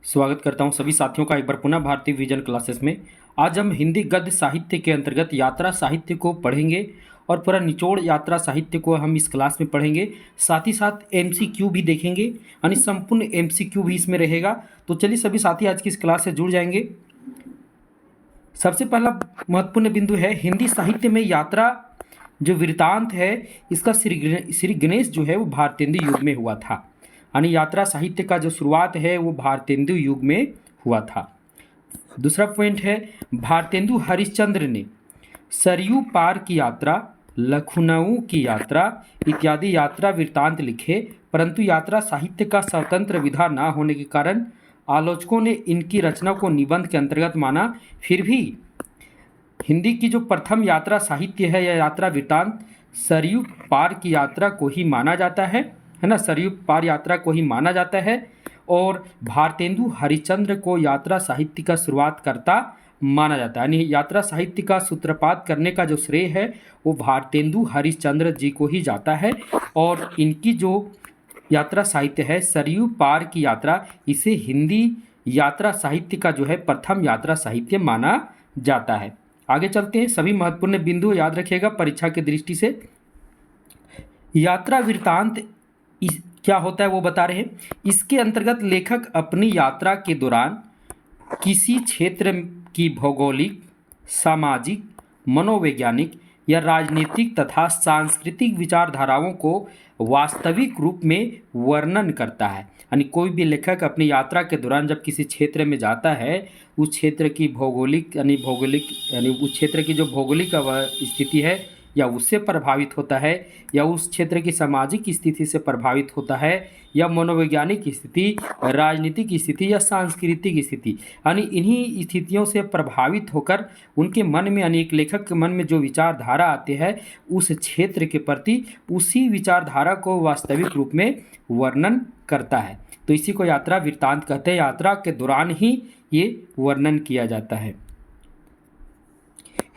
स्वागत करता हूं सभी साथियों का एक बार पुनः भारतीय विजन क्लासेस में। आज हम हिंदी गद्य साहित्य के अंतर्गत यात्रा साहित्य को पढ़ेंगे और पूरा निचोड़ यात्रा साहित्य को हम इस क्लास में पढ़ेंगे। साथ ही साथ एमसीक्यू भी देखेंगे, यानी संपूर्ण एमसीक्यू भी इसमें रहेगा। तो चलिए सभी साथी आज की इस क्लास से जुड़ जाएंगे। सबसे पहला महत्वपूर्ण बिंदु है हिंदी साहित्य में यात्रा जो वृत्तांत है इसका श्री गणेश जो है वो भारतेंदु युग में हुआ था, यानी यात्रा साहित्य का जो शुरुआत है वो भारतेंदु युग में हुआ था। दूसरा पॉइंट है भारतेंदु हरिश्चंद्र ने सरयू पार की यात्रा, लखनऊ की यात्रा इत्यादि यात्रा वृत्तांत लिखे, परंतु यात्रा साहित्य का स्वतंत्र विधा न होने के कारण आलोचकों ने इनकी रचना को निबंध के अंतर्गत माना। फिर भी हिंदी की जो प्रथम यात्रा साहित्य है या यात्रा वृत्तांत सरयू पार की यात्रा को ही माना जाता है ना, सरयू पार यात्रा को ही माना जाता है। और भारतेंदु हरिश्चंद्र को यात्रा साहित्य का शुरुआत करता माना जाता है, यानी यात्रा साहित्य का सूत्रपात करने का जो श्रेय है वो भारतेंदु हरिश्चंद्र जी को ही जाता है। और इनकी जो यात्रा साहित्य है सरयू पार की यात्रा, इसे हिंदी यात्रा साहित्य का जो है प्रथम यात्रा साहित्य माना जाता है। आगे चलते हैं, सभी महत्वपूर्ण बिंदु याद रखिएगा परीक्षा की दृष्टि से। यात्रा वृत्तांत क्या होता है वो बता रहे हैं। इसके अंतर्गत लेखक अपनी यात्रा के दौरान किसी क्षेत्र की भौगोलिक, सामाजिक, मनोवैज्ञानिक या राजनीतिक तथा सांस्कृतिक विचारधाराओं को वास्तविक रूप में वर्णन करता है, यानी कोई भी लेखक अपनी यात्रा के दौरान जब किसी क्षेत्र में जाता है उस क्षेत्र की भौगोलिक यानी उस क्षेत्र की जो भौगोलिक स्थिति है या उससे प्रभावित होता है, या उस क्षेत्र की सामाजिक स्थिति से प्रभावित होता है, या मनोवैज्ञानिक स्थिति, राजनीतिक स्थिति या सांस्कृतिक स्थिति, यानी इन्हीं स्थितियों से प्रभावित होकर उनके मन में, यानी एक लेखक के मन में जो विचारधारा आती है उस क्षेत्र के प्रति उसी विचारधारा को वास्तविक रूप में वर्णन करता है। तो इसी को यात्रा वृत्तांत कहते हैं। यात्रा के दौरान ही ये वर्णन किया जाता है।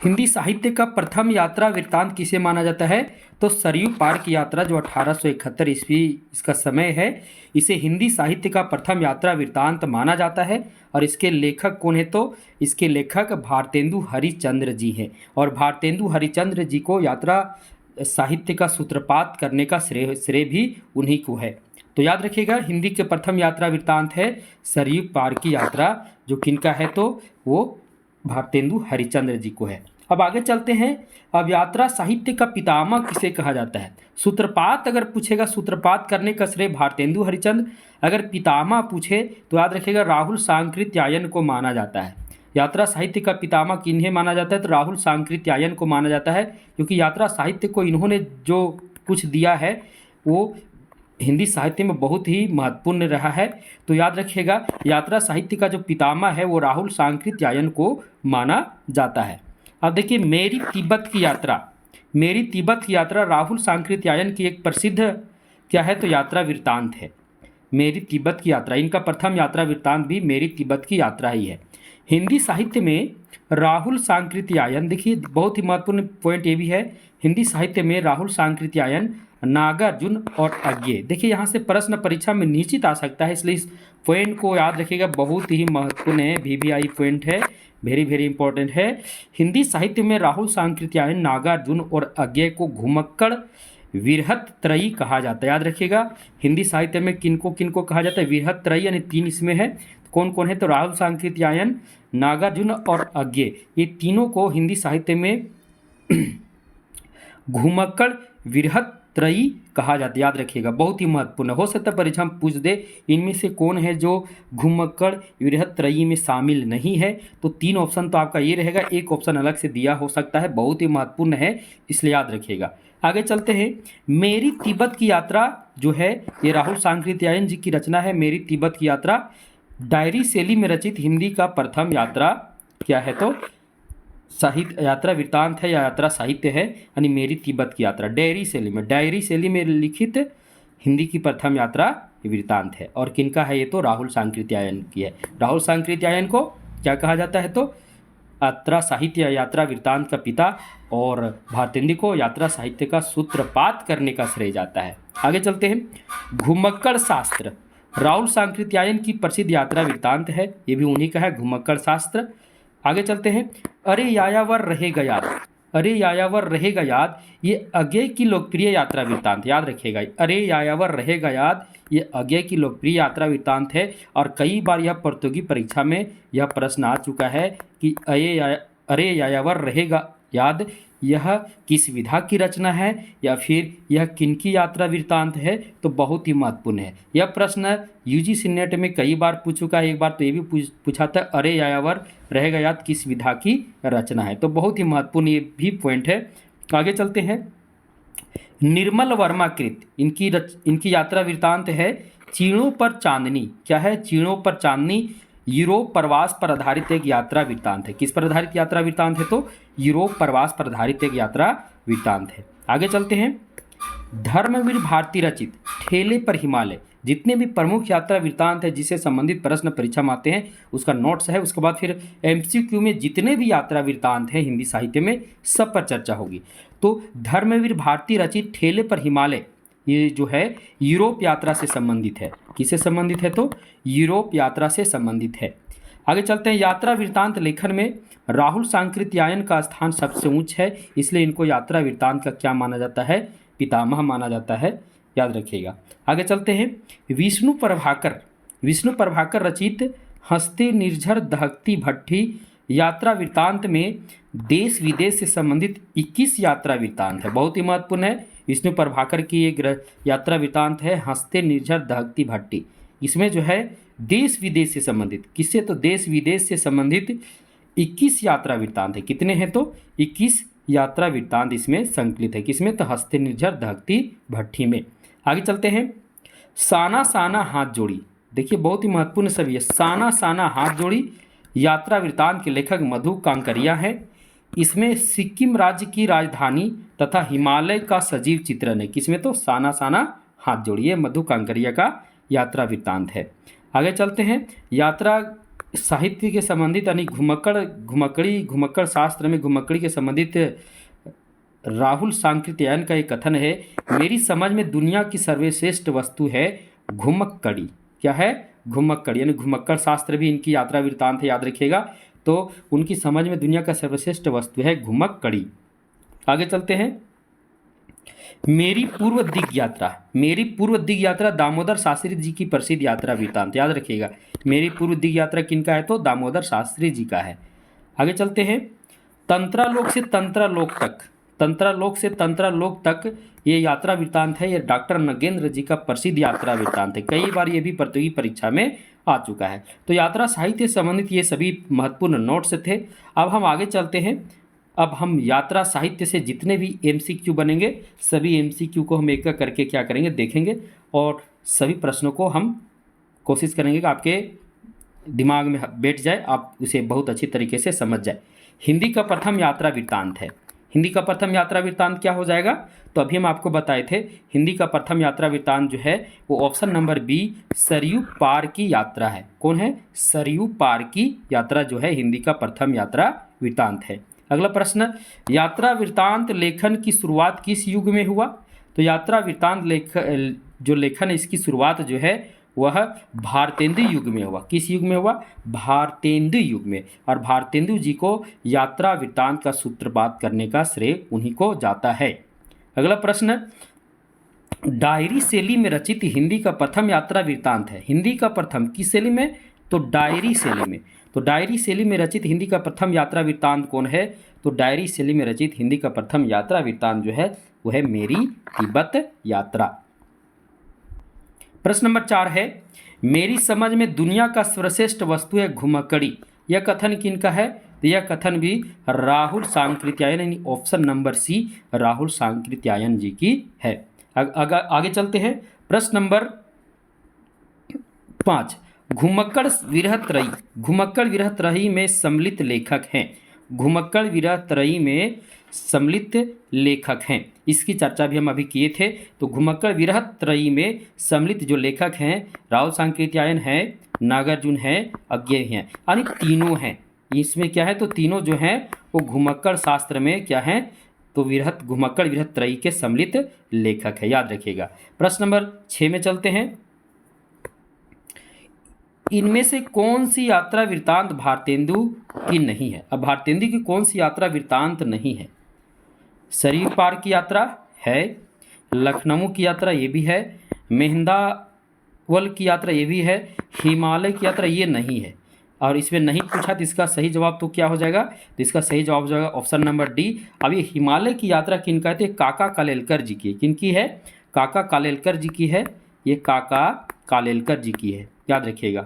हिंदी साहित्य का प्रथम यात्रा वृत्तांत किसे माना जाता है, तो सरयू पार की यात्रा जो 1871 ईस्वी इसका समय है, इसे हिंदी साहित्य का प्रथम यात्रा वृत्तांत माना जाता है। और इसके लेखक कौन है, तो इसके लेखक भारतेंदु हरिश्चंद्र जी हैं। और भारतेंदु हरिश्चंद्र जी को यात्रा साहित्य का सूत्रपात करने का श्रेय भी उन्हीं को है। तो याद रखिएगा हिंदी के प्रथम यात्रा वृत्तांत है सरयू पार की यात्रा, जो किनका है तो वो भारतेंदु हरिश्चंद्र जी को है। अब आगे चलते हैं। अब यात्रा साहित्य का पितामह किसे कहा जाता है। सूत्रपात अगर पूछेगा, सूत्रपात करने का श्रेय भारतेंदु हरिश्चंद्र। अगर पितामह पूछे तो याद रखिएगा राहुल सांकृत्यायन को माना जाता है। यात्रा साहित्य का पितामह किन्हें माना जाता है, तो राहुल सांकृत्यायन को माना जाता है, क्योंकि यात्रा साहित्य को इन्होंने जो कुछ दिया है वो हिंदी साहित्य में बहुत ही महत्वपूर्ण रहा है। तो याद रखिएगा यात्रा साहित्य का जो पितामह है वो राहुल सांकृत्यायन को माना जाता है। अब देखिए मेरी तिब्बत की यात्रा राहुल सांकृत्यायन की एक प्रसिद्ध क्या है, तो यात्रा वृत्तांत है। मेरी तिब्बत की यात्रा, इनका प्रथम यात्रा वृत्तांत भी मेरी तिब्बत की यात्रा ही है। हिंदी साहित्य में राहुल सांकृत्यायन, देखिए बहुत ही महत्वपूर्ण पॉइंट ये भी है, हिंदी साहित्य में राहुल सांकृत्यायन, नागार्जुन और अज्ञे। देखिए यहाँ से प्रश्न परीक्षा में निश्चित आ सकता है, इसलिए इस पॉइंट को याद रखिएगा, बहुत ही महत्वपूर्ण है, VVI पॉइंट है, वेरी वेरी इंपॉर्टेंट है। हिंदी साहित्य में राहुल सांकृत्यायन, नागार्जुन और अज्ञे को घुमक्कड़ विरहत त्रयी कहा जाता है। याद रखिएगा हिंदी साहित्य में किनको किनको कहा जाता है, विरहत त्रयी, यानी 3 इसमें है। कौन कौन है, तो राहुल सांकृत्यायन, नागार्जुन और अज्ञे, ये तीनों को हिंदी साहित्य में घुमक्कड़ विरहत त्रयी कहा जाता है। याद रखिएगा बहुत ही महत्वपूर्ण, हो सकता है परीक्षा में पूछ दे इनमें से कौन है जो घुमक्कड़ विरहत त्रयी में शामिल नहीं है। तो 3 ऑप्शन तो आपका ये रहेगा, एक ऑप्शन अलग से दिया हो सकता है, बहुत ही महत्वपूर्ण है, इसलिए याद रखिएगा। आगे चलते हैं। मेरी तिब्बत की यात्रा जो है ये राहुल सांकृत्यायन जी की रचना है। मेरी तिब्बत की यात्रा डायरी शैली में रचित हिंदी का प्रथम यात्रा क्या है, तो साहित्य यात्रा वृत्तांत है या यात्रा साहित्य है, यानी मेरी तिब्बत की यात्रा डायरी शैली में लिखित हिंदी की प्रथम यात्रा वृत्तांत है। और किनका है ये, तो राहुल सांकृत्यायन की है। राहुल सांकृत्यायन को क्या कहा जाता है, तो यात्रा साहित्य या यात्रा वृत्तांत का पिता, और भारतेंदु को यात्रा साहित्य का सूत्रपात करने का श्रेय जाता है। आगे चलते हैं। घुमक्कड़ शास्त्र राहुल सांकृत्यायन की प्रसिद्ध यात्रा वृत्तांत है, ये भी उन्हीं का है, घुमक्कड़ शास्त्र। आगे चलते हैं। अरे यायावर रहेगा याद, अरे यायावर रहेगा याद, ये अज्ञेय की लोकप्रिय यात्रा वृत्तांत, याद रखिएगा। अरे यायावर रहेगा याद, ये अज्ञेय की लोकप्रिय यात्रा वृत्तांत है और कई बार यह प्रतियोगी परीक्षा में यह प्रश्न आ चुका है कि अरे यायावर रहेगा याद यह किस विधा की रचना है या फिर यह किनकी यात्रा वृत्तांत है। तो बहुत ही महत्वपूर्ण है यह प्रश्न, यूजीसी नेट में कई बार पूछ चुका है। एक बार तो ये भी पूछा था, अरे यायावर रहेगा याद किस विधा की रचना है। तो बहुत ही महत्वपूर्ण ये भी पॉइंट है। आगे चलते हैं। निर्मल वर्मा कृत इनकी यात्रा वृत्तांत है चीणों पर चांदनी। क्या है? चीणों पर चांदनी। यूरोप प्रवास पर आधारित एक यात्रा वृत्तांत है। किस पर आधारित यात्रा वृत्तांत है? तो यूरोप प्रवास पर आधारित एक यात्रा वृत्तांत है। आगे चलते हैं। धर्मवीर भारती रचित ठेले पर हिमालय, जितने भी प्रमुख यात्रा वृत्तांत है जिससे संबंधित प्रश्न परीक्षा में आते हैं उसका नोट्स है। उसके बाद फिर एमसीक्यू में जितने भी यात्रा वृत्तांत हैं हिंदी साहित्य में सब पर चर्चा होगी। तो धर्मवीर भारती रचित ठेले पर हिमालय ये जो है यूरोप यात्रा से संबंधित है। किससे संबंधित है? तो यूरोप यात्रा से संबंधित है। आगे चलते हैं। यात्रा वृत्तांत लेखन में राहुल सांकृत्यायन का स्थान सबसे ऊंच है, इसलिए इनको यात्रा वृत्तांत का क्या माना जाता है? पितामह माना जाता है, याद रखिएगा। आगे चलते हैं। विष्णु प्रभाकर रचित हंसते निर्झर दहकती भट्ठी यात्रा वृत्तांत में देश विदेश से संबंधित 21 यात्रा वृत्तांत है। बहुत ही महत्वपूर्ण है। विष्णु प्रभाकर की एक यात्रा वृत्तांत है हंसते निर्झर दहकती भट्टी। इसमें जो है देश विदेश से संबंधित, किससे? तो देश विदेश से संबंधित 21 यात्रा वृत्तांत है। कितने हैं? तो 21 यात्रा वृत्तांत इसमें संकलित है। किसमें? तो हंसते निर्झर दहकती भट्टी में। आगे चलते हैं। साना साना हाथ जोड़ी, देखिए बहुत ही महत्वपूर्ण सभी है। साना साना हाथ जोड़ी यात्रा वृत्तांत के लेखक मधु कांकरिया हैं। इसमें सिक्किम राज्य की राजधानी तथा हिमालय का सजीव चित्रण है। किसमें? तो साना साना हाथ जोड़िए मधु कांकरिया का यात्रा वृत्तांत है। आगे चलते हैं। यात्रा साहित्य के संबंधित यानी घुमक्कड़ी शास्त्र में घुमक्कड़ी के संबंधित राहुल सांकृत्यायन का एक कथन है, मेरी समझ में दुनिया की सर्वश्रेष्ठ वस्तु है घुमक्कड़ी। क्या है? घुमक्कड़ी, यानी घुमक्कड़ शास्त्र भी इनकी यात्रा वृत्तांत है, याद रखिएगा। तो उनकी समझ में दुनिया का सर्वश्रेष्ठ वस्तु है घुमक्कड़ी। आगे चलते हैं। मेरी पूर्व दिग यात्रा दामोदर शास्त्री जी की प्रसिद्ध यात्रा वृत्तांत, याद रखिएगा। मेरी पूर्व दिग यात्रा किनका है? तो दामोदर शास्त्री जी का है। आगे चलते हैं। तंत्रालोक से तंत्रालोक तक ये यात्रा वृत्तांत है, ये डॉक्टर नगेंद्र जी का प्रसिद्ध यात्रा वृत्तांत है। कई बार ये भी प्रतियोगी परीक्षा में आ चुका है। तो यात्रा साहित्य से संबंधित ये सभी महत्वपूर्ण नोट्स थे। अब हम आगे चलते हैं। अब हम यात्रा साहित्य से जितने भी एमसीक्यू बनेंगे सभी एमसीक्यू को हम एक एक करके क्या करेंगे देखेंगे और सभी प्रश्नों को हम कोशिश करेंगे कि आपके दिमाग में बैठ जाए, आप उसे बहुत अच्छी तरीके से समझ जाए। हिंदी का प्रथम यात्रा वृत्तांत है। हिंदी का प्रथम यात्रा वृत्तांत क्या हो जाएगा? तो अभी हम आपको बताए थे हिंदी का प्रथम यात्रा वृत्तांत जो है वो ऑप्शन नंबर बी सरयू पार की यात्रा है। कौन है? सरयू पार की यात्रा जो है हिंदी का प्रथम यात्रा वृत्तांत है। अगला प्रश्न, यात्रा वृत्तांत लेखन की शुरुआत किस युग में हुआ? तो यात्रा वृत्तांत लेखन इसकी शुरुआत जो है वह भारतेंदु युग में हुआ। किस युग में हुआ? भारतेंदु युग में। और भारतेंदु जी को यात्रा वृत्तांत का सूत्रपात करने का श्रेय उन्हीं को जाता है। अगला प्रश्न, डायरी शैली में रचित हिंदी का प्रथम यात्रा वृत्तांत है। हिंदी का प्रथम किस शैली में? तो डायरी शैली में। तो डायरी शैली में रचित हिंदी का प्रथम यात्रा वृत्तांत कौन है? तो डायरी शैली में रचित हिंदी का प्रथम यात्रा वृत्तांत जो है वह है मेरी तिब्बत यात्रा। प्रश्न नंबर 4 है, मेरी समझ में दुनिया का सर्वश्रेष्ठ वस्तु है घुमक्कड़ी। यह कथन किनका है? तो यह कथन भी राहुल सांकृत्यायन यानी option number C Rahul Sankrityayan ji की है। आगे चलते हैं। प्रश्न नंबर 5, घुमक्कड़ विरह त्रयी में सम्मिलित लेखक हैं। घुमक्कड़ विरह त्रयी में सम्मिलित लेखक हैं, इसकी चर्चा भी हम अभी किए थे। तो घुमक्कड़ विरह त्रयी में सम्मिलित जो लेखक हैं राहुल सांकृत्यायन हैं, नागार्जुन हैं, अज्ञेय हैं, यानी तीनों हैं। इसमें क्या है? तो तीनों जो हैं वो घुमक्कड़ शास्त्र में क्या हैं? तो घुमक्कड़ विरह त्रयी के सम्मिलित लेखक है, याद रखिएगा। प्रश्न नंबर 6 में चलते हैं। इनमें से कौन सी यात्रा वृत्तांत भारतेंदु की नहीं है? अब भारतेंदु की कौन सी यात्रा वृत्तांत नहीं है? सरयू पार की यात्रा है, लखनऊ की यात्रा ये भी है, मेहंदावल की यात्रा ये भी है, हिमालय की यात्रा ये नहीं है। और इसमें नहीं पूछा तो इसका सही जवाब तो क्या हो जाएगा? तो इसका सही जवाब हो जाएगा ऑप्शन नंबर डी। अब ये हिमालय की यात्रा किन कहते हैं? काका कालेलकर जी की। किन की है? काका कालेलकर जी की है। ये काका कालेलकर जी की है, याद रखिएगा।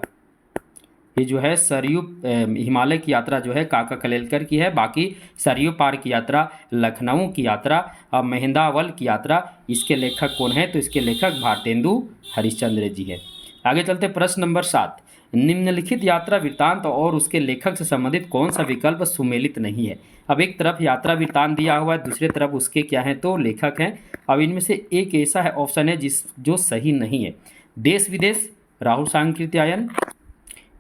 ये जो है सरयू हिमालय की यात्रा जो है काका कालेलकर की है। बाकी सरयू पार की यात्रा, लखनऊ की यात्रा और मेहंदावल की यात्रा, इसके लेखक कौन है? तो इसके लेखक भारतेंदु हरिश्चंद्र जी है। आगे चलते प्रश्न नंबर 7। निम्नलिखित यात्रा वृत्तांत और उसके लेखक से संबंधित कौन सा विकल्प सुमेलित नहीं है? अब एक तरफ यात्रा वृत्तांत दिया हुआ है, दूसरे तरफ उसके क्या है? तो लेखक हैं। अब इनमें से एक ऐसा है ऑप्शन है जो सही नहीं है। देश विदेश राहुल सांकृत्यायन,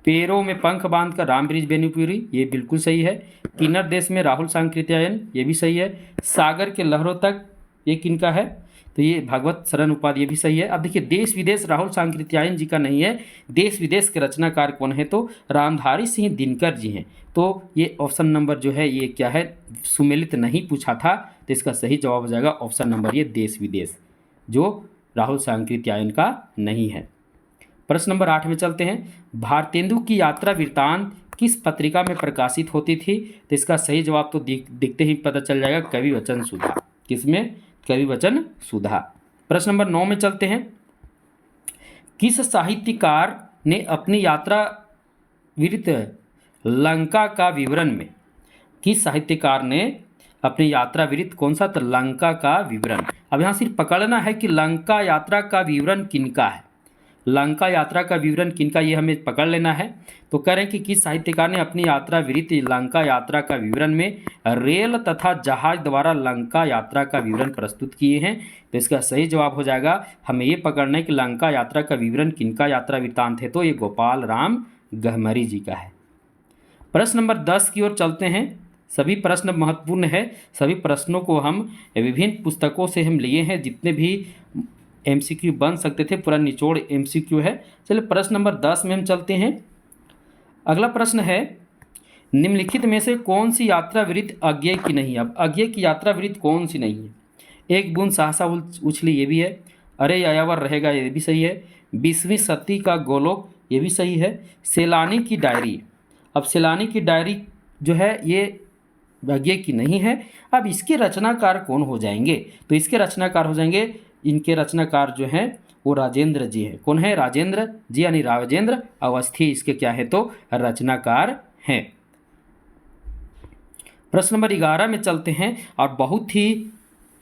पैरों में पंख बांधकर रामब्रिज बेनीपुरी, ये बिल्कुल सही है। किन्नर देश में राहुल सांकृत्यायन, ये भी सही है। सागर के लहरों तक, ये किनका है? तो ये भगवत शरण उपाध्याय, ये भी सही है। अब देखिए देश विदेश राहुल सांकृत्यायन जी का नहीं है। देश विदेश के रचनाकार कौन है? तो रामधारी सिंह दिनकर जी हैं। तो ये ऑप्शन नंबर जो है ये क्या है? सुमेलित नहीं पूछा था, तो इसका सही जवाब हो जाएगा ऑप्शन नंबर ये देश विदेश, जो राहुल सांकृत्यायन का नहीं है। प्रश्न नंबर 8 में चलते हैं। भारतेंदु की यात्रा वृत्तांत किस पत्रिका में प्रकाशित होती थी? तो इसका सही जवाब तो दिखते ही पता चल जाएगा, कवि वचन सुधा। किसमें? कवि वचन सुधा। प्रश्न नंबर 9 में चलते हैं। किस साहित्यकार ने अपनी यात्रा वृत्त लंका का विवरण में, किस साहित्यकार ने अपनी यात्रा वृत्त कौन सा? तो लंका का विवरण। अब यहाँ सिर्फ पकड़ना है कि लंका यात्रा का विवरण किनका है। लंका यात्रा का विवरण किनका, ये हमें पकड़ लेना है। तो कह रहे हैं कि किस साहित्यकार ने अपनी यात्रा वृत्त लंका यात्रा का विवरण में रेल तथा जहाज द्वारा लंका यात्रा का विवरण प्रस्तुत किए हैं। तो इसका सही जवाब हो जाएगा, हमें ये पकड़ना है कि लंका यात्रा का विवरण किनका यात्रा वृत्तांत है? तो ये गोपाल राम गहमरी जी का है। प्रश्न नंबर 10 की ओर चलते हैं। सभी प्रश्न महत्वपूर्ण है। सभी प्रश्नों को हम विभिन्न पुस्तकों से हम लिए हैं, जितने भी एमसीक्यू बन सकते थे, पूरा निचोड़ एमसीक्यू है। चलिए प्रश्न नंबर 10 में हम चलते हैं। अगला प्रश्न है, निम्नलिखित में से कौन सी यात्रा वृत्त अज्ञेय की नहीं है? अब अज्ञेय की यात्रा वृत्त कौन सी नहीं है? एक बूंद सहसा उछली, ये भी है। अरे यायावर रहेगा, ये भी सही है। 20वीं सदी का गोलोक, ये भी सही है। सैलानी की डायरी, अब सैलानी की डायरी जो है ये अज्ञेय की नहीं है। अब इसके रचनाकार कौन हो जाएंगे? तो इसके रचनाकार हो जाएंगे, इनके रचनाकार जो हैं वो राजेंद्र जी हैं। कौन है? राजेंद्र जी, यानी राजेंद्र अवस्थी इसके क्या है? तो रचनाकार हैं। प्रश्न नंबर 11 में चलते हैं, और बहुत ही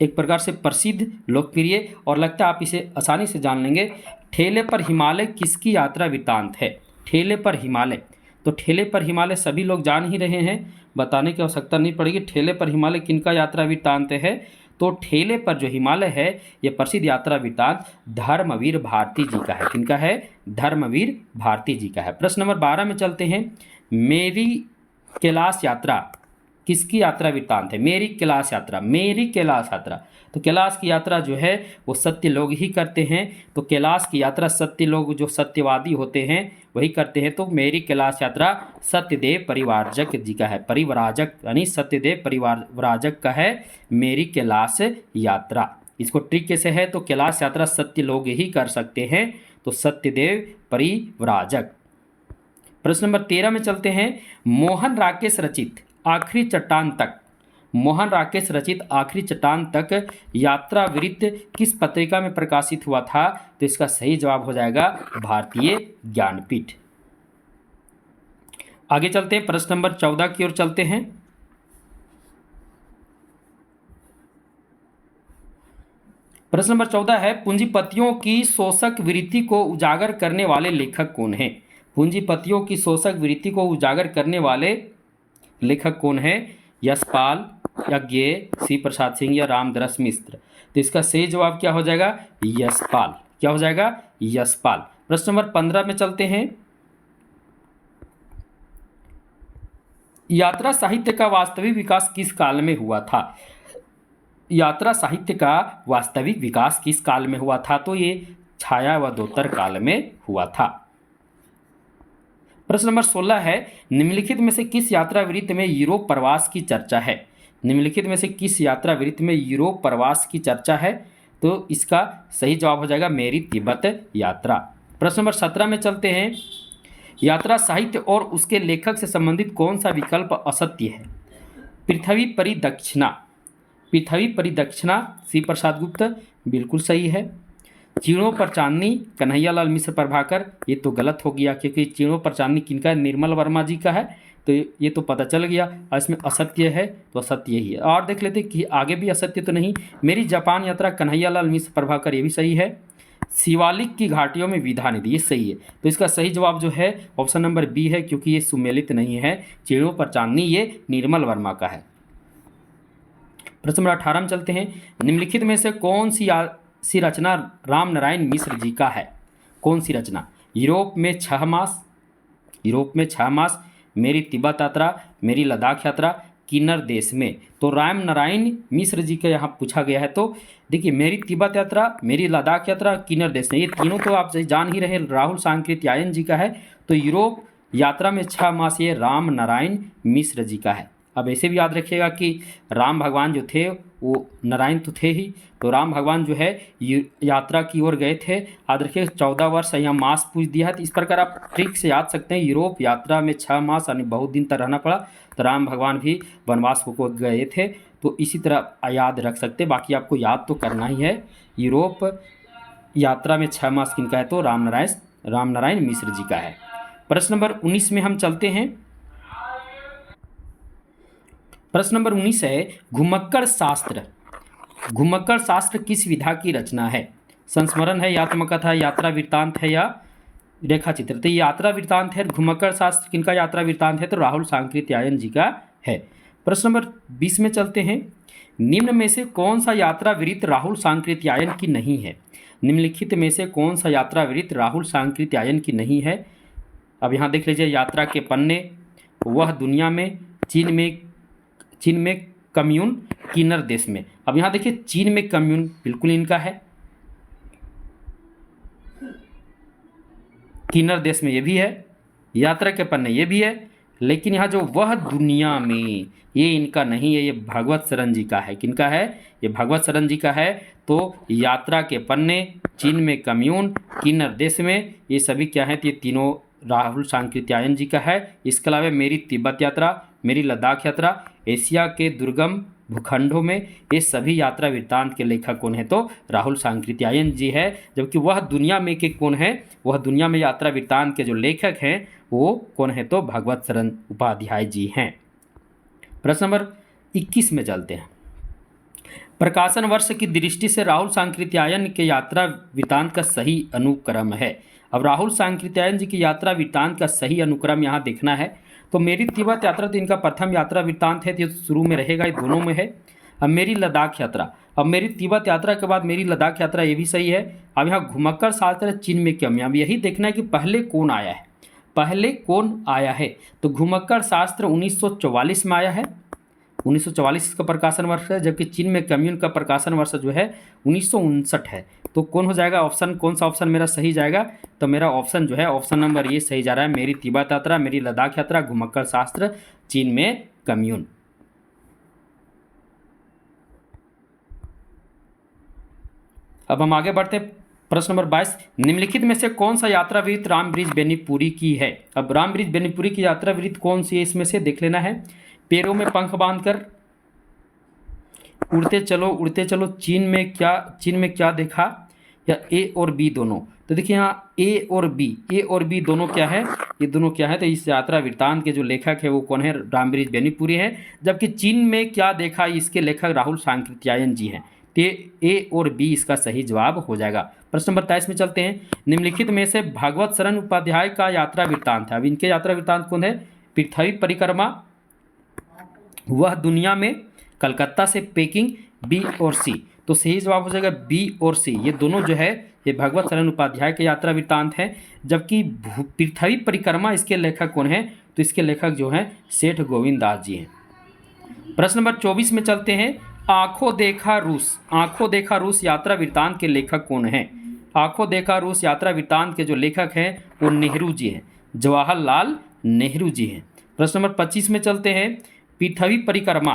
एक प्रकार से प्रसिद्ध, लोकप्रिय, और लगता है आप इसे आसानी से जान लेंगे। ठेले पर हिमालय किसकी यात्रा वृत्तांत है? ठेले पर हिमालय, तो ठेले पर हिमालय सभी लोग जान ही रहे हैं, बताने की आवश्यकता नहीं पड़ेगी। ठेले पर हिमालय किनका यात्रा वृत्तांत है? तो ठेले पर जो हिमालय है ये प्रसिद्ध यात्रा वृत्तांत धर्मवीर भारती जी का है। किनका है? धर्मवीर भारती जी का है। प्रश्न नंबर 12 में चलते हैं। मेरी कैलाश यात्रा किसकी यात्रा वृत्तांत है? मेरी कैलाश यात्रा, मेरी कैलाश यात्रा। तो कैलाश की यात्रा जो है वो सत्य लोग ही करते हैं। तो कैलाश की यात्रा सत्य लोग, जो सत्यवादी होते हैं, वही करते हैं। तो मेरी कैलाश यात्रा सत्यदेव परिव्राजक जी का है। परिव्राजक यानी सत्यदेव परिव्राजक का है मेरी कैलाश यात्रा। इसको ट्रिक कैसे है? तो कैलाश यात्रा सत्य लोग ही कर सकते हैं, तो सत्यदेव परिव्राजक। प्रश्न नंबर 13 में चलते हैं। मोहन राकेश रचित आखिरी चट्टान तक, मोहन राकेश रचित आखिरी चट्टान तक यात्रा वृत्त किस पत्रिका में प्रकाशित हुआ था? तो इसका सही जवाब हो जाएगा भारतीय ज्ञानपीठ। आगे चलते हैं, प्रश्न नंबर 14 की ओर चलते हैं। प्रश्न नंबर 14 है, पूंजीपतियों की शोषक वृत्ति को उजागर करने वाले लेखक कौन हैं? पूंजीपतियों की शोषक वृत्ति को उजागर करने वाले लेखक कौन है? यशपाल, यज्ञेय, सी प्रसाद सिंह या रामदरस मिश्र। तो इसका सही जवाब क्या हो जाएगा? यशपाल। क्या हो जाएगा? यशपाल। प्रश्न नंबर 15 में चलते हैं। यात्रा साहित्य का वास्तविक विकास किस काल में हुआ था? यात्रा साहित्य का वास्तविक विकास किस काल में हुआ था? तो ये छायावधोत्तर काल में हुआ था। प्रश्न नंबर 16 है, निम्नलिखित में से किस यात्रा वृत्त में यूरोप प्रवास की चर्चा है? निम्नलिखित में से किस यात्रा वृत्त में यूरोप प्रवास की चर्चा है? तो इसका सही जवाब हो जाएगा मेरी तिब्बत यात्रा। प्रश्न नंबर 17 में चलते हैं, यात्रा साहित्य और उसके लेखक से संबंधित कौन सा विकल्प असत्य है? पृथ्वी परिदक्षिणा, पृथ्वी परिदक्षिणा सी प्रसाद गुप्त बिल्कुल सही है। चीणों पर चांदनी कन्हैयालाल मिश्र प्रभाकर, ये तो गलत हो गया क्योंकि चीणों पर चांदनी किनका है? निर्मल वर्मा जी का है, तो ये तो पता चल गया। और इसमें असत्य है तो असत्य ही है। और देख लेते कि आगे भी असत्य तो नहीं। मेरी जापान यात्रा कन्हैयालाल मिश्र प्रभाकर, ये भी सही है। शिवालिक की घाटियों में विधा निधि, ये सही है। तो इसका सही जवाब जो है ऑप्शन नंबर बी है, क्योंकि ये सुमेलित नहीं है। चीणों पर चांदनी ये निर्मल वर्मा का है। प्रश्न नंबर 18 में चलते हैं, निम्नलिखित में से कौन सी रचना राम नारायण मिश्र जी का है? कौन सी रचना? यूरोप में 6 मास, यूरोप में 6 मास, मेरी तिब्बत यात्रा, मेरी लद्दाख यात्रा, किन्नर देश में। तो राम नारायण मिश्र जी का यहाँ पूछा गया है। तो देखिए, मेरी तिब्बत यात्रा, मेरी लद्दाख यात्रा, किन्नर देश में, ये तीनों तो आप जान ही रहे राहुल सांकृत्यायन जी का है। तो यूरोप यात्रा में 6 मास ये राम नारायण मिश्र जी का है। अब ऐसे भी याद रखिएगा कि राम भगवान जो थे वो नारायण तो थे ही, तो राम भगवान जो है यात्रा की ओर गए थे। याद रखिए 14 वर्ष, यहाँ मास पूछ दिया है, तो इस प्रकार आप ट्रिक से याद सकते हैं। यूरोप यात्रा में 6 मास यानी बहुत दिन तक रहना पड़ा, तो राम भगवान भी वनवास को गए थे, तो इसी तरह याद रख सकते। बाकी आपको याद तो करना ही है। यूरोप यात्रा में 6 मास किनका है? तो राम नारायण मिश्र जी का है। प्रश्न नंबर 19 में हम चलते हैं। प्रश्न नंबर 19 है, घुमक्कड़ शास्त्र, घुमक्कड़ शास्त्र किस विधा की रचना है? संस्मरण है, आत्मकथा, यात्रा वृत्तांत है या रेखा चित्र? तो यात्रा वृत्तांत है। घुमक्कड़ शास्त्र किनका यात्रा वृत्तांत है? तो राहुल सांकृत्यायन जी का है। प्रश्न नंबर 20 में चलते हैं, निम्न में से कौन सा यात्रा वृत्त राहुल सांकृत्यायन की नहीं है? निम्नलिखित में से कौन सा यात्रा वृत्त राहुल सांकृत्यायन की नहीं है? अब यहाँ देख लीजिए, यात्रा के पन्ने, वह दुनिया में, चीन में कम्यून, किन्नर देश में। अब यहाँ देखिए, चीन में कम्यून बिल्कुल इनका है, किन्नर देश में ये भी है, यात्रा के पन्ने ये भी है, लेकिन यहाँ जो वह दुनिया में, ये इनका नहीं है, ये भागवत शरण जी का है। किनका है? ये भागवत शरण जी का है। तो यात्रा के पन्ने, चीन में कम्यून, किन्नर देश में, ये सभी क्या है? तो ये तीनों राहुल सांकृत्यायन जी का है। इसके अलावा मेरी तिब्बत यात्रा, मेरी लद्दाख यात्रा, एशिया के दुर्गम भूखंडों में, ये सभी यात्रा वृत्तांत के लेखक कौन है? तो राहुल सांकृत्यायन जी है। जबकि वह दुनिया में के कौन है? वह दुनिया में यात्रा वृत्तांत के जो लेखक हैं वो कौन है? तो भागवत शरण उपाध्याय जी हैं। प्रश्न नंबर 21 में चलते हैं, प्रकाशन वर्ष की दृष्टि से राहुल सांकृत्यायन के यात्रा वृत्तांत का सही अनुक्रम है। अब राहुल सांकृत्यायन जी की यात्रा वृत्तांत का सही अनुक्रम यहाँ देखना है। तो मेरी तिब्बत यात्रा तो इनका प्रथम यात्रा वृत्तांत है, तो शुरू में रहेगा, ये दोनों में है। अब मेरी लद्दाख यात्रा, अब मेरी तिब्बत यात्रा के बाद मेरी लद्दाख यात्रा, ये भी सही है। अब यहाँ घुमक्कड़ शास्त्र चीन में क्यों? अब यही देखना है कि पहले कौन आया है, पहले कौन आया है। तो घुमक्कड़ शास्त्र 1944 में आया है, 1944 का प्रकाशन वर्ष है, जबकि चीन में कम्यून का प्रकाशन वर्ष जो है 1959 है। तो कौन हो जाएगा ऑप्शन? कौन सा ऑप्शन मेरा सही जाएगा? तो मेरा ऑप्शन जो है ऑप्शन नंबर ये सही जा रहा है, मेरी तिब्बत यात्रा, मेरी लद्दाख यात्रा, घुमक्कड़ शास्त्र, चीन में कम्यून। अब हम आगे बढ़ते हैं। प्रश्न नंबर 22, निम्नलिखित में से कौन सा यात्रा वृत्त रामब्रिज बेनीपुरी की है? अब रामब्रिज बेनीपुरी की यात्रा वृत्त कौन सी है? इसमें से देख लेना है। पैरों में पंख बांधकर, उड़ते चलो, चीन में क्या देखा, या ए और बी दोनों? तो देखिए यहाँ ए और बी दोनों क्या है? ये दोनों क्या है? तो इस यात्रा वृत्तांत के जो लेखक है वो कौन है? रामब्रिज बेनीपुरी है। जबकि चीन में क्या देखा, इसके लेखक राहुल सांकृत्यायन जी हैं। तो ए और बी इसका सही जवाब हो जाएगा। प्रश्न नंबर 23 में चलते हैं, निम्नलिखित में से भागवत शरण उपाध्याय का यात्रा वृत्तांत है। अब इनके यात्रा वृत्तांत कौन है? पृथ्वी परिक्रमा, वह दुनिया में, कलकत्ता से पेकिंग, बी और सी। तो सही जवाब हो जाएगा बी और सी, ये दोनों जो है ये भगवत शरण उपाध्याय के यात्रा वृत्तांत है। जबकि पृथ्वी परिक्रमा इसके लेखक कौन है? तो इसके लेखक जो हैं सेठ गोविंद दास जी हैं। प्रश्न नंबर 24 में चलते हैं, आंखों देखा रूस यात्रा वृत्तांत के लेखक कौन हैं? आंखों देखा रूस यात्रा वृत्तांत के जो लेखक हैं वो नेहरू जी हैं। जवाहरलाल नेहरू जी हैं। प्रश्न नंबर 25 में चलते हैं। पृथ्वी परिक्रमा,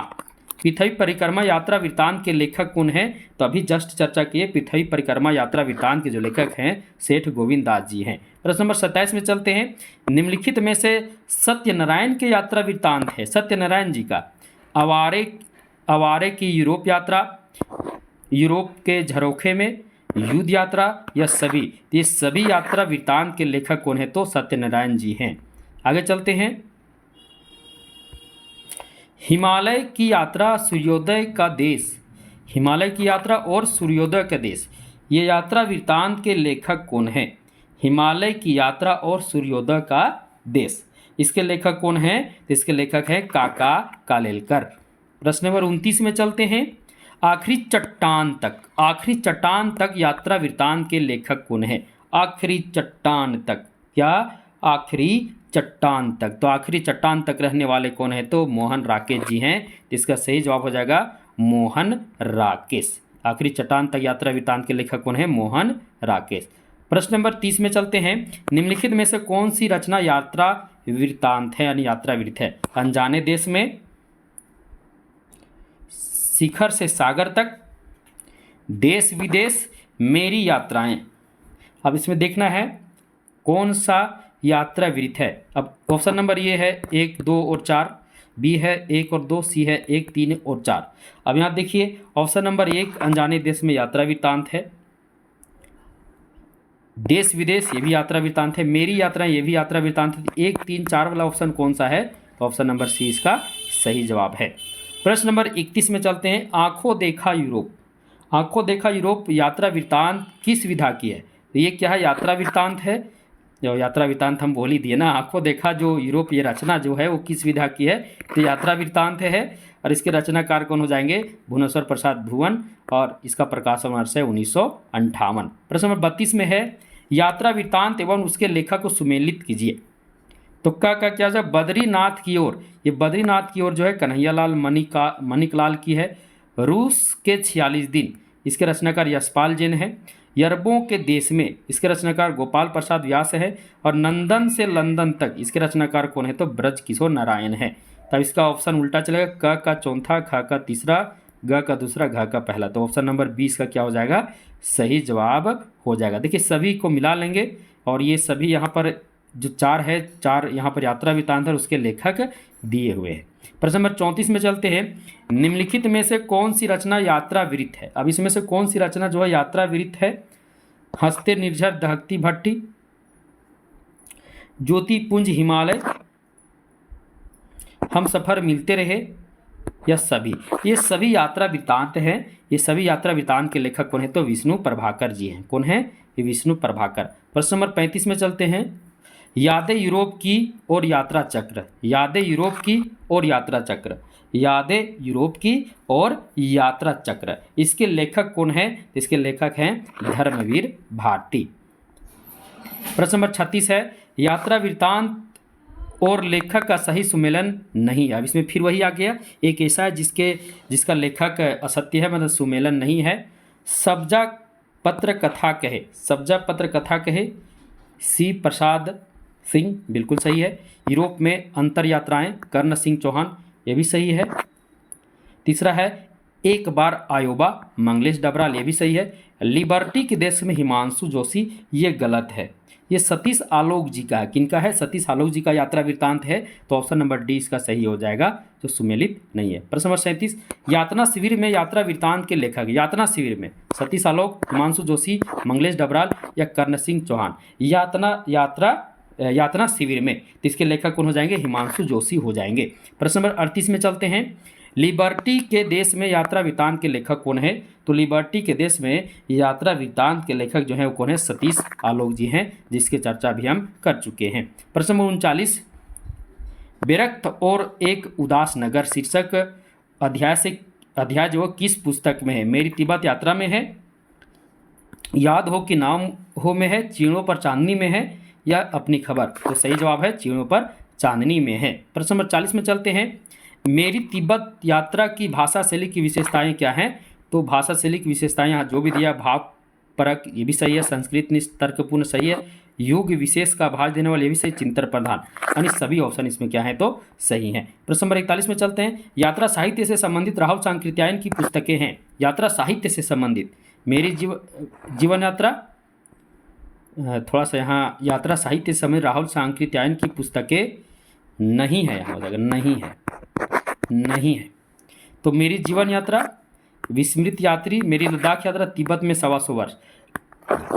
पृथ्वी परिक्रमा यात्रा वृत्तांत के लेखक कौन हैं? तो अभी जस्ट चर्चा किए पृथ्वी परिक्रमा यात्रा वृत्तांत के जो लेखक हैं सेठ गोविंद दास जी हैं। प्रश्न नंबर 27 में चलते हैं। निम्नलिखित में से सत्यनारायण के यात्रा वृत्तांत है, सत्यनारायण जी का, अवारे की यूरोप यात्रा, यूरोप के झरोखे में, युद्ध यात्रा या सभी? ये सभी यात्रा वृत्तांत के लेखक कौन है? तो सत्यनारायण जी हैं। आगे चलते हैं। हिमालय की यात्रा सूर्योदय का देश, हिमालय की यात्रा और सूर्योदय का देश, ये यात्रा वृत्तांत के लेखक कौन हैं? हिमालय की यात्रा और सूर्योदय का देश, इसके लेखक कौन हैं? तो इसके लेखक हैं काका कालेलकर। प्रश्न नंबर 29 में चलते हैं। आखिरी चट्टान तक, आखिरी चट्टान तक यात्रा वृत्तांत के लेखक कौन है? आखिरी चट्टान तक, क्या? आखिरी चट्टान तक। तो आखिरी चट्टान तक रहने वाले कौन है? तो मोहन राकेश जी हैं। इसका सही जवाब हो जाएगा मोहन राकेश। आखिरी चट्टान तक यात्रा वृत्तांत के लेखक कौन है? मोहन राकेश। प्रश्न नंबर 30 में चलते हैं। निम्नलिखित में से कौन सी रचना यात्रा वृत्तांत है, यानी यात्रा वृत्त है? अनजाने देश में, शिखर से सागर तक, देश विदेश, मेरी यात्राएं। अब इसमें देखना है कौन सा यात्रा वृत्त है। अब ऑप्शन नंबर ये है 1, 2 और 4, बी है 1 और 2, सी है 1, 3 और 4। अब यहाँ देखिए ऑप्शन नंबर 1 अनजाने देश में यात्रा वृत्तांत है, देश विदेश ये भी यात्रा वृत्तांत है, मेरी यात्राएं ये भी यात्रा वृत्तांत है। 1, 3, 4 वाला ऑप्शन कौन सा है? तो ऑप्शन नंबर सी इसका सही जवाब है। प्रश्न नंबर 31 में चलते हैं। आंखों देखा यूरोप, आंखों देखा यूरोप यात्रा वृत्तांत किस विधा की है? तो ये क्या है? यात्रा वृत्तांत है। जो यात्रा वृत्तांत हम बोल ही दिए ना, आंखों देखा जो यूरोप ये रचना जो है वो किस विधा की है? तो यात्रा वृत्तांत है। और इसके रचनाकार कौन हो जाएंगे? भुवनेश्वर प्रसाद भुवन, और इसका प्रकाशन वर्ष है 1958। प्रश्न नंबर 32 में है। यात्रा वृत्तांत एवं उसके लेखक को सुमेलित कीजिए। तो का क्या जाए? बद्रीनाथ की ओर, ये बद्रीनाथ की ओर जो है कन्हैयालाल मणिकलाल की है। रूस के 46 दिन, इसके रचनाकार यशपाल जैन है। अरबों के देश में, इसके रचनाकार गोपाल प्रसाद व्यास है। और नंदन से लंदन तक, इसके रचनाकार कौन है? तो ब्रज किशोर नारायण है। तब इसका ऑप्शन उल्टा चलेगा, क का चौथा, ख का तीसरा, ग का दूसरा, घ का पहला। तो ऑप्शन नंबर 20 का क्या हो जाएगा? सही जवाब हो जाएगा। देखिए सभी को मिला लेंगे और ये सभी यहाँ पर जो 4 है, 4 यहाँ पर यात्रा वृत्तांत है उसके लेखक दिए हुए हैं। प्रश्न नंबर 34 में चलते हैं। निम्नलिखित में से कौन सी रचना यात्रा वृत्त है? अब इसमें से कौन सी रचना जो है यात्रा वृत्त है? हंसते निर्झर दहकती भट्टी, ज्योति पुंज हिमालय, हम सफर मिलते रहे, या सभी? ये सभी यात्रा वृत्तांत हैं। ये सभी यात्रा वृत्तांत के लेखक कौन है? तो विष्णु प्रभाकर जी हैं। कौन है? ये विष्णु प्रभाकर। प्रश्न नंबर 35 में चलते हैं। यादें यूरोप की और यात्रा चक्र, यादें यूरोप की और यात्रा चक्र, यादें यूरोप की और यात्रा चक्र, इसके लेखक कौन है? इसके लेखक हैं धर्मवीर भारती। प्रश्न नंबर 36 है। यात्रा वृत्तांत और लेखक का सही सुमेलन नहीं है। अब इसमें फिर वही आ गया, एक ऐसा है जिसका लेखक असत्य है, मतलब सुमेलन नहीं है। सब्जा पत्र कथा कहे, सब्जा पत्र कथा कहे, सी प्रसाद सिंह बिल्कुल सही है। यूरोप में अंतर यात्राएं, कर्ण सिंह चौहान, ये भी सही है। तीसरा है एक बार आयोबा, मंगलेश डबराल, ये भी सही है। लिबर्टी के देश में हिमांशु जोशी, ये गलत है। ये सतीश आलोक जी का है। किनका है? सतीश आलोक जी का यात्रा वृत्तांत है। तो ऑप्शन नंबर डी इसका सही हो जाएगा, जो सुमेलित नहीं है। प्रश्न नंबर 37। यातना शिविर में यात्रा वृत्तांत के लेखक, यातना शिविर में सतीश आलोक, हिमांशु जोशी, मंगलेश डबराल या कर्ण सिंह चौहान? यातना शिविर में, तो इसके लेखक कौन हो जाएंगे? हिमांशु जोशी हो जाएंगे। प्रश्न नंबर 38 में चलते हैं। लिबर्टी के देश में यात्रा वृत्तांत के लेखक कौन है? तो लिबर्टी के देश में यात्रा वृत्तांत के लेखक जो है वो कौन है? सतीश आलोक जी हैं, जिसकी चर्चा भी हम कर चुके हैं। प्रश्न नंबर 39। विरक्त और एक उदास नगर शीर्षक अध्याय जो किस पुस्तक में है? मेरी तिब्बत यात्रा में है, याद हो कि नाम हो में है, चीणों पर चांदनी में है, या अपनी खबर? तो सही जवाब है चीणों पर चांदनी में है। प्रश्न नंबर 40 में चलते हैं। मेरी तिब्बत यात्रा की भाषा शैली की विशेषताएं क्या हैं? तो भाषा शैली की विशेषताएं यहाँ जो भी दिया, भाव परक, ये भी सही है। संस्कृत निष्ठ तर्कपूर्ण, सही है। युग विशेष का भाग देने वाले, ये भी सही, चिंतन प्रधान, यानी सभी ऑप्शन इसमें क्या है तो सही हैं। प्रश्न नंबर 41 में चलते हैं। यात्रा साहित्य से संबंधित राहुल सांकृत्यायन की पुस्तकें हैं। यात्रा साहित्य से संबंधित मेरी जीवन यात्रा, थोड़ा सा यहाँ यात्रा साहित्य से संबंधित राहुल सांकृत्यायन की पुस्तकें नहीं है, यहाँ हो जाएगा नहीं है, नहीं है। तो मेरी जीवन यात्रा, विस्मृत यात्री, मेरी लद्दाख यात्रा, तिब्बत में 125 वर्ष।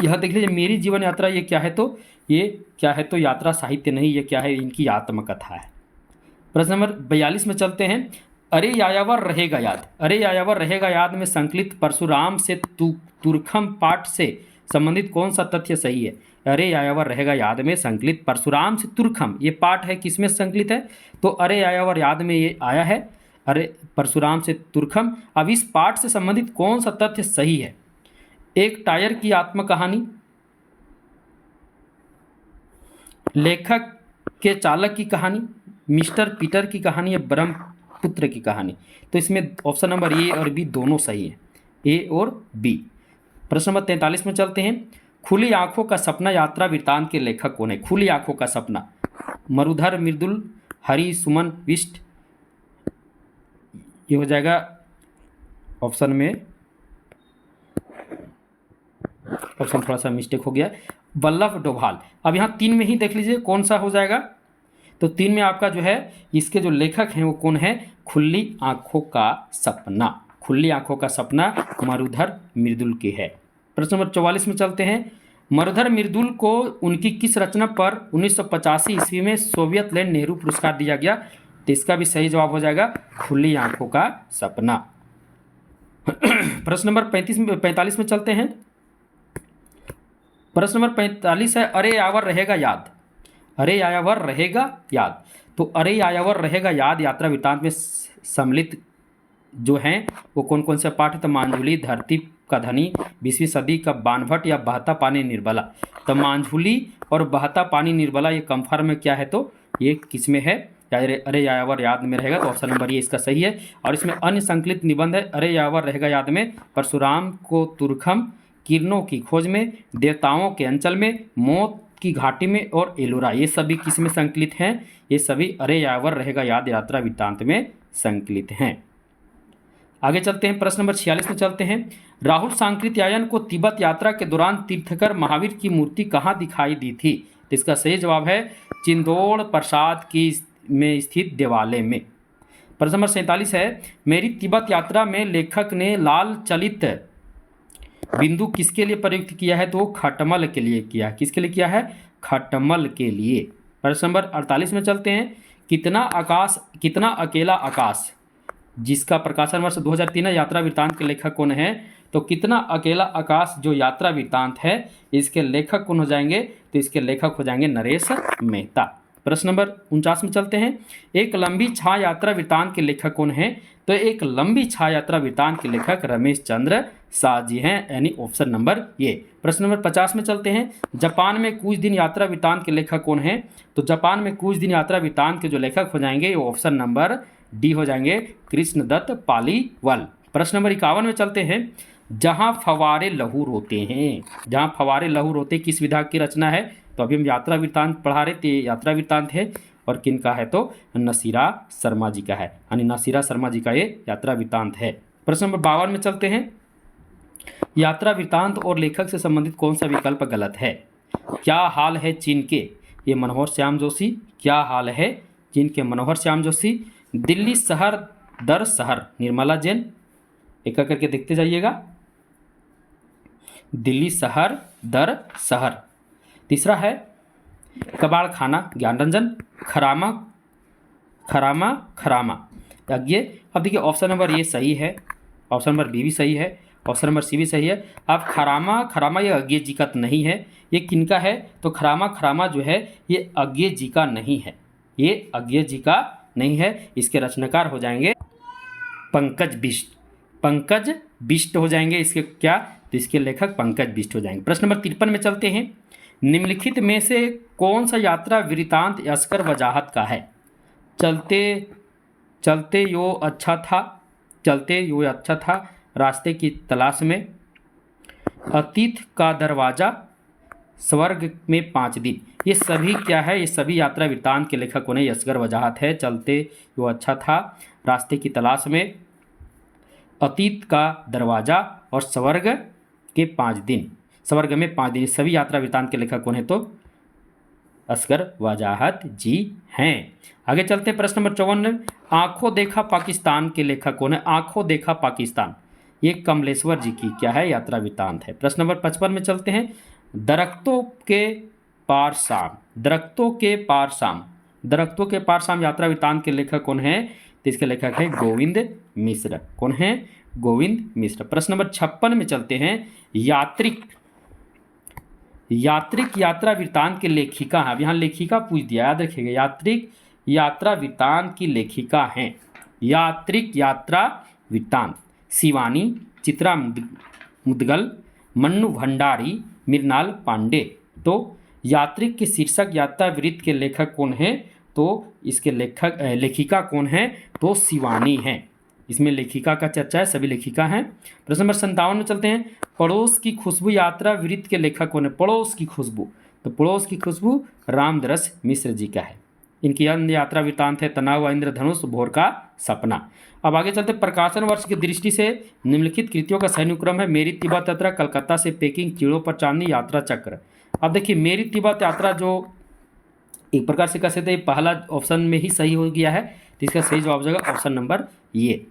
यह देख लीजिए, मेरी जीवन यात्रा ये क्या है तो ये क्या है तो यात्रा साहित्य नहीं, ये क्या है, इनकी आत्मकथा है। प्रश्न नंबर 42 में चलते हैं। अरे यायावर रहेगा याद, अरे यायावर रहेगा याद में संकलित परशुराम से तुरखम पाठ से संबंधित कौन सा तथ्य सही है। अरे यायावर रहेगा याद में संकलित परशुराम से तुरखम, ये पाठ है किसमें संकलित है तो अरे यायावर याद में ये आया है, अरे परशुराम से तुरखम। अब इस पाठ से संबंधित कौन सा तथ्य सही है। एक टायर की आत्मकहानी, लेखक के चालक की कहानी, मिस्टर पीटर की कहानी या ब्रह्मपुत्र की कहानी। तो इसमें ऑप्शन नंबर ए और बी दोनों सही है, ए और बी। प्रश्न नंबर 43 में चलते हैं। खुली आंखों का सपना यात्रा वृत्तांत के लेखक कौन है। खुली आंखों का सपना, मरुधर मृदुल, हरि सुमन विष्ट, ये हो जाएगा ऑप्शन में, ऑप्शन थोड़ा सा मिस्टेक हो गया, वल्लभ डोभाल। अब यहाँ 3 में ही देख लीजिए कौन सा हो जाएगा। तो 3 में आपका जो है इसके जो लेखक हैं वो कौन है, खुली आंखों का सपना, खुली आंखों का सपना मरुधर मृदुल के है। प्रश्न नंबर 44 में चलते हैं। मरुधर मृदुल को उनकी किस रचना पर 1985 ईस्वी में सोवियत लैंड नेहरू पुरस्कार दिया गया। तो इसका भी सही जवाब हो जाएगा खुली आंखों का सपना। प्रश्न नंबर 45 में चलते हैं। प्रश्न नंबर 45 है। अरे यायावर रहेगा याद, अरे यायावर रहेगा याद। तो अरे यायावर रहेगा याद यात्रा वृत्तांत में सम्मिलित जो हैं वो कौन कौन से पाठ है। तो मांझुली, धरती का धनी, 20वीं सदी का बानभट्ट या बहता पानी निर्बला। तो मांझुली और बहता पानी निर्बला ये कंफर्म में क्या है तो ये किस में है, अरे यायावर याद में रहेगा। तो ऑप्शन नंबर ये इसका सही है। और इसमें अन्य संकलित निबंध है। अरे यायावर रहेगा याद में परशुराम को तुरखम, किरणों की खोज में, देवताओं के अंचल में, मौत की घाटी में और एलोरा, ये सभी किस में संकलित हैं। ये सभी अरे यायावर रहेगा याद यात्रा वृत्तांत में संकलित हैं। आगे चलते हैं। प्रश्न नंबर 46 में चलते हैं। राहुल सांकृत्यायन को तिब्बत यात्रा के दौरान तीर्थकर महावीर की मूर्ति कहाँ दिखाई दी थी। तो इसका सही जवाब है चिंदोड़ प्रसाद की में स्थित देवालय में। प्रश्न नंबर 47 है। मेरी तिब्बत यात्रा में लेखक ने लाल चलित बिंदु किसके लिए प्रयुक्त किया है तो खटमल के लिए किया। किसके लिए किया है, खटमल के लिए। प्रश्न नंबर 48 में चलते हैं। कितना अकेला आकाश, जिसका प्रकाशन वर्ष 2003 है, यात्रा वृत्तांत के लेखक कौन है। तो कितना अकेला आकाश जो यात्रा वृत्तांत है इसके लेखक कौन हो जाएंगे। तो इसके लेखक हो जाएंगे नरेश मेहता। प्रश्न नंबर 49 में चलते हैं। एक लंबी छाया यात्रा वृत्तांत के लेखक कौन है। तो एक लंबी छाया यात्रा वृत्तांत के लेखक रमेश चंद्र शाह जी हैं, यानी ऑप्शन नंबर ये। प्रश्न नंबर 50 में चलते हैं। जापान में कुछ दिन यात्रा वृत्तांत के लेखक कौन है। तो जापान में कुछ दिन यात्रा वृत्तांत के जो लेखक हो जाएंगे वो ऑप्शन नंबर डी हो जाएंगे, कृष्णदत्त पालीवाल। प्रश्न नंबर 51 में चलते हैं। जहां फवारे लहूर होते हैं, जहां फवारे लहूर होते हैं किस विधा की रचना है। तो अभी हम यात्रा वृत्तांत पढ़ा रहे थे, यात्रा वृत्तांत है और किन का है तो नसीरा शर्मा जी का है, यानी नसीरा शर्मा जी का ये यात्रा वृत्तांत है। प्रश्न नंबर 52 में चलते हैं। यात्रा वृत्तांत और लेखक से संबंधित कौन सा विकल्प गलत है। क्या हाल है चीन के, ये मनोहर श्याम जोशी। क्या हाल है चीन के, मनोहर श्याम जोशी। दिल्ली शहर दर शहर, निर्मला जैन। एक करके देखते जाइएगा। दिल्ली शहर दर शहर। तीसरा है कबाड़ खाना, ज्ञान रंजन। खरामा खरामा खरामा, ये। अब देखिए ऑप्शन नंबर ये सही है, ऑप्शन नंबर बी भी सही है, ऑप्शन नंबर सी भी सही है। अब खरामा खरामा ये अज्ञे जी का नहीं है, ये किनका है तो खरामा खरामा जो है ये अज्ञे जी का नहीं है, ये अज्ञे जी का नहीं है। इसके रचनाकार हो जाएंगे पंकज बिष्ट, पंकज बिष्ट हो जाएंगे इसके क्या, तो इसके लेखक पंकज बिष्ट हो जाएंगे। प्रश्न नंबर 53 में चलते हैं। निम्नलिखित में से कौन सा यात्रा वृत्तांत अस्कर वजाहत का है। चलते चलते यो अच्छा था, चलते यो अच्छा था, रास्ते की तलाश में, अतीत का दरवाज़ा, स्वर्ग में 5 दिन। ये सभी क्या है, ये सभी यात्रा वृत्तांत के लेखक कौन है, असगर वजाहत है। चलते वो अच्छा था, रास्ते की तलाश में, अतीत का दरवाजा और स्वर्ग के 5 दिन, स्वर्ग में 5 दिन, सभी यात्रा वृत्तांत के लेखक कौन है, तो असगर वजाहत जी हैं। आगे चलते हैं, प्रश्न नंबर 54, आंखों देखा पाकिस्तान के लेखक कौन है। आंखों देखा पाकिस्तान, ये कमलेश्वर जी की क्या है, यात्रा वृत्तांत है। प्रश्न नंबर 55 में चलते हैं, दरख्तों के पार शाम, दरख्तों के पार शाम, दरख्तों के पार शाम यात्रा वृत्तांत के लेखक कौन है, तो इसके लेखक है गोविंद मिश्र। कौन है, गोविंद मिश्र। प्रश्न नंबर 56 में चलते हैं, यात्रिक, यात्रिक यात्रा वृत्तांत के लेखिका हैं। अब यहाँ लेखिका पूछ दिया, याद रखिएगा, यात्रिक यात्रा वृत्तांत की लेखिका हैं, यात्रिक यात्रा वृत्तांत, शिवानी, चित्रा मुदगल, मन्नू भंडारी, मृणाल पांडे। तो यात्रिक के शीर्षक यात्रा वृत्त के लेखक कौन हैं, तो इसके लेखक लेखिका कौन है, तो शिवानी हैं। इसमें लेखिका का चर्चा है, सभी लेखिका हैं। प्रश्न नंबर 57 में चलते हैं, पड़ोस की खुशबू यात्रा वृत्त के लेखक कौन है। पड़ोस की खुशबू, तो पड़ोस की खुशबू रामदरस मिश्र जी का है। इनकी अन्य यात्रा वृत्तांत है, तनाव व इंद्रधनुष, भोर का सपना। अब आगे चलते, प्रकाशन वर्ष की दृष्टि से निम्नलिखित कृतियों का सही अनुक्रम है। मेरी तिब्बत यात्रा, कलकत्ता से पेकिंग, चीड़ों पर चांदनी, यात्रा चक्र। अब देखिए, मेरी तिब्बत यात्रा जो एक प्रकार से कह सकते हैं पहला ऑप्शन में ही सही हो गया है, तो इसका सही जवाब हो जाएगा ऑप्शन नंबर ये।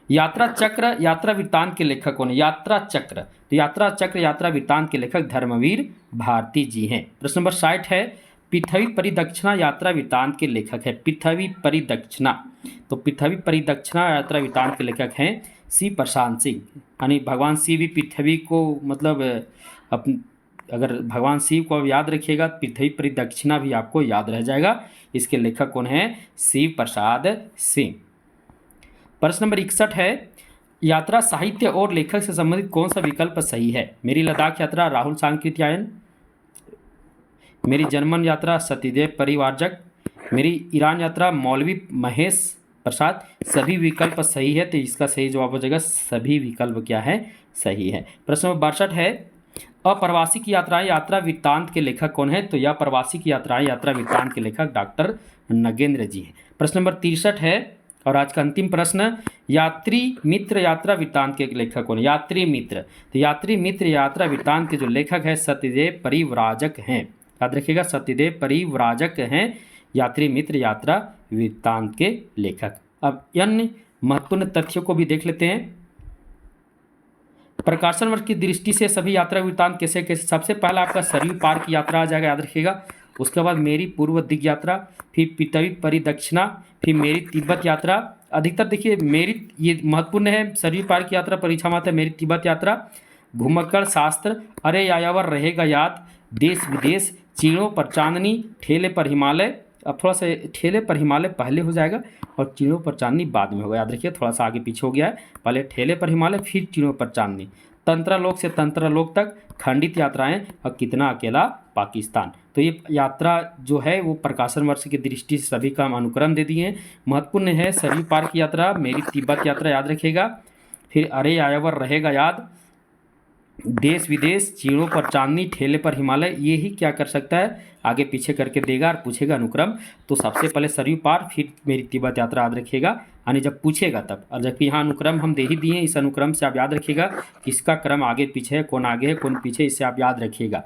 यात्रा चक्र यात्रा वृत्तांत के लेखक कौन है, यात्रा चक्र, तो यात्रा चक्र यात्रा वृत्तांत के लेखक धर्मवीर भारती जी हैं। प्रश्न नंबर 60 है, पृथ्वी परिदक्षिणा यात्रा वृत्तांत के लेखक है, पृथ्वी परिदक्षिणा, तो पृथ्वी परिदक्षिणा यात्रा वृत्तांत के लेखक हैं सी प्रशांत सिंह। यानी भगवान शिव भी पृथ्वी को मतलब अगर भगवान शिव को याद रखिएगा, पृथ्वी परिदक्षिणा भी आपको याद रह जाएगा। इसके लेखक कौन है, शिव प्रसाद सिंह। प्रश्न नंबर 61 है, यात्रा साहित्य और लेखक से संबंधित कौन सा विकल्प सही है। मेरी लद्दाख यात्रा राहुल सांकृत्यायन, मेरी जर्मन यात्रा सत्यदेव परिवारजक, मेरी ईरान यात्रा मौलवी महेश प्रसाद। सभी विकल्प सही है, तो इसका सही जवाब हो जाएगा सभी विकल्प क्या है, सही है। प्रश्न नंबर 62 है, अप्रवासी की यात्राएं यात्रा वृत्तांत के लेखक कौन है, तो यह प्रवासी की यात्राएं यात्रा वृत्तांत के लेखक डॉक्टर नगेंद्र जी हैं। प्रश्न नंबर 63 है, और आज का अंतिम प्रश्न, यात्री मित्र यात्रा वृत्तांत के लेखक कौन है। यात्री मित्र, तो यात्री मित्र यात्रा वृत्तांत के जो लेखक है सत्यदेव परिव्राजक हैं। याद रखिएगा, सत्यदेव परिव्राजक हैं यात्री मित्र यात्रा वृत्तांत के लेखक। अब अन्य महत्वपूर्ण तथ्यों को भी देख लेते हैं। प्रकाशन वर्ष की दृष्टि से सभी यात्रा वृत्तांत कैसे कैसे, सबसे पहला आपका सरयू पार की यात्रा आ जाएगा, याद रखिएगा। उसके बाद मेरी पूर्व दिग यात्रा, फिर पृथ्वी परिदक्षिणा, फिर मेरी तिब्बत यात्रा। अधिकतर देखिए मेरी ये महत्वपूर्ण है, सरयू पार की यात्रा, परीक्षा में आता है मेरी तिब्बत यात्रा, घुमक्कड़ शास्त्र, अरे यायावर रहेगा याद, देश विदेश, चीड़ों पर चांदनी, ठेले पर हिमालय। अब थोड़ा सा ठेले पर हिमालय पहले हो जाएगा और चीड़ों पर चांदनी बाद में होगा, याद रखिए, थोड़ा सा आगे पीछे हो गया है, पहले ठेले पर हिमालय फिर चीड़ों पर चांदनी, तंत्रालोक से तंत्रालोक तक, खंडित यात्राएं और कितना अकेला पाकिस्तान। तो ये यात्रा जो है वो प्रकाशन वर्ष की दृष्टि से सभी का हम अनुक्रम दे दिए हैं। महत्वपूर्ण है सरयू पार की यात्रा, मेरी तिब्बत यात्रा, याद रखिएगा, फिर अरे यायावर रहेगा याद, देश विदेश, चीड़ों पर चांदनी, ठेले पर हिमालय। ये ही क्या कर सकता है, आगे पीछे करके देगा और पूछेगा अनुक्रम। तो सबसे पहले सरयू पार, फिर मेरी तिब्बत यात्रा, याद रखिएगा, यानी जब पूछेगा तब। और जबकि यहाँ अनुक्रम हम दे ही दिए हैं, इस अनुक्रम से आप याद रखिएगा किसका क्रम आगे पीछे है, कौन आगे है कौन पीछे, इससे आप याद रखिएगा।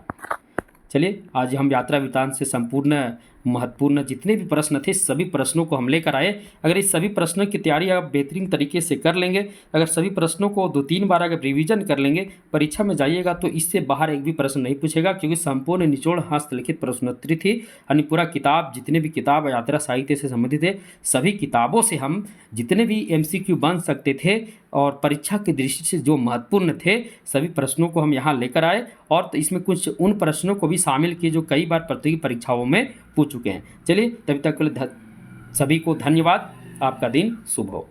चलिए, आज हम यात्रा वृत्तांत से संपूर्ण महत्वपूर्ण जितने भी प्रश्न थे सभी प्रश्नों को हम लेकर आए। अगर इस सभी प्रश्नों की तैयारी आप बेहतरीन तरीके से कर लेंगे, अगर सभी प्रश्नों को 2-3 बार अगर रिवीजन कर लेंगे, परीक्षा में जाइएगा तो इससे बाहर एक भी प्रश्न नहीं पूछेगा, क्योंकि संपूर्ण निचोड़ हस्तलिखित प्रश्नोत्तरी थी। यानी पूरा किताब, जितने भी किताब यात्रा साहित्य से संबंधित है, सभी किताबों से हम जितने भी MCQ बन सकते थे और परीक्षा की दृष्टि से जो महत्वपूर्ण थे सभी प्रश्नों को हम यहाँ लेकर आए। और तो इसमें कुछ उन प्रश्नों को भी शामिल किए जो कई बार प्रतियोगी परीक्षाओं में पूछ चुके हैं। चलिए, तभी तक के लिए सभी को धन्यवाद। आपका दिन शुभ हो।